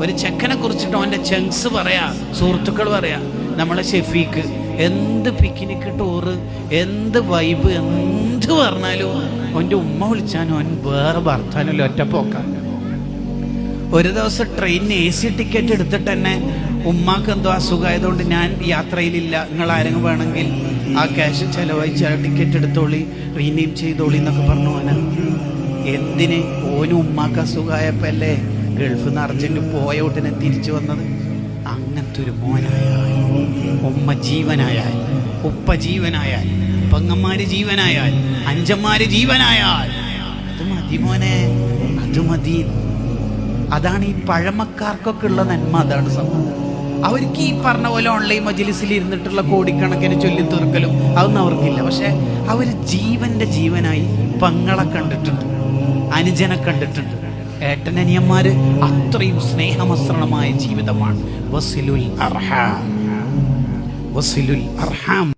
ഒരു ചെക്കനെ കുറിച്ചിട്ട് അവൻ്റെ ചെങ്സ് പറയാ, സുഹൃത്തുക്കൾ പറയാ, നമ്മളെ ഷെഫീക്ക് എന്ത് പിക്നിക്ക് ടൂറ്, എന്ത് വൈബ്, എന്ത് പറഞ്ഞാലും അവൻ്റെ ഉമ്മ വിളിച്ചാനും അവൻ വേറെ ഭർത്താനും ഒറ്റപ്പോക്കാൻ. ഒരു ദിവസം ട്രെയിനിന് AC ടിക്കറ്റ് എടുത്തിട്ട് തന്നെ ഉമ്മാക്ക് എന്തോ അസുഖമായതുകൊണ്ട് ഞാൻ യാത്രയിലില്ല, നിങ്ങൾ ആരെങ്കിലും വേണമെങ്കിൽ ആ ക്യാഷ് ചെലവഴിച്ച് ടിക്കറ്റ് എടുത്തോളി, റീനെയിം ചെയ്തോളി എന്നൊക്കെ പറഞ്ഞു. ഓന എന്തിന്? ഓനും ഉമ്മാക്ക് അസുഖമായപ്പോൾ അല്ലേ ഗൾഫിൽ നിന്ന് അർജന്റ് പോയ ഉടനെ തിരിച്ചു വന്നത്. അങ്ങനത്തെ ഒരു മോനായാൽ, ഉമ്മ ജീവനായാൽ, ഉപ്പ ജീവനായാൽ, പെങ്ങന്മാര് ജീവനായാൽ, അഞ്ചന്മാര് ജീവനായാൽ അത് മതി മോനെ, അത് മതി. അതാണ് ഈ പഴമക്കാർക്കൊക്കെ ഉള്ള നന്മ. അതാണ് സംഭവം. അവർക്ക് ഈ പറഞ്ഞ പോലെ ഓൺലൈൻ മജ്‌ലിസിൽ ഇരുന്നിട്ടുള്ള കോടിക്കണക്കിന് ചൊല്ലിത്തീർക്കലും അതൊന്നും അവർക്കില്ല. പക്ഷെ അവർ ജീവന്റെ ജീവനായി പെങ്ങളെ കണ്ടിട്ടുണ്ട്, അനുജനെ കണ്ടിട്ടുണ്ട്, ഏട്ടനനിയന്മാര്. അത്രയും സ്നേഹമസൃണമായ ജീവിതമാണ്. വസിലുൽ അർഹാം, വസിലുൽ അർഹാം.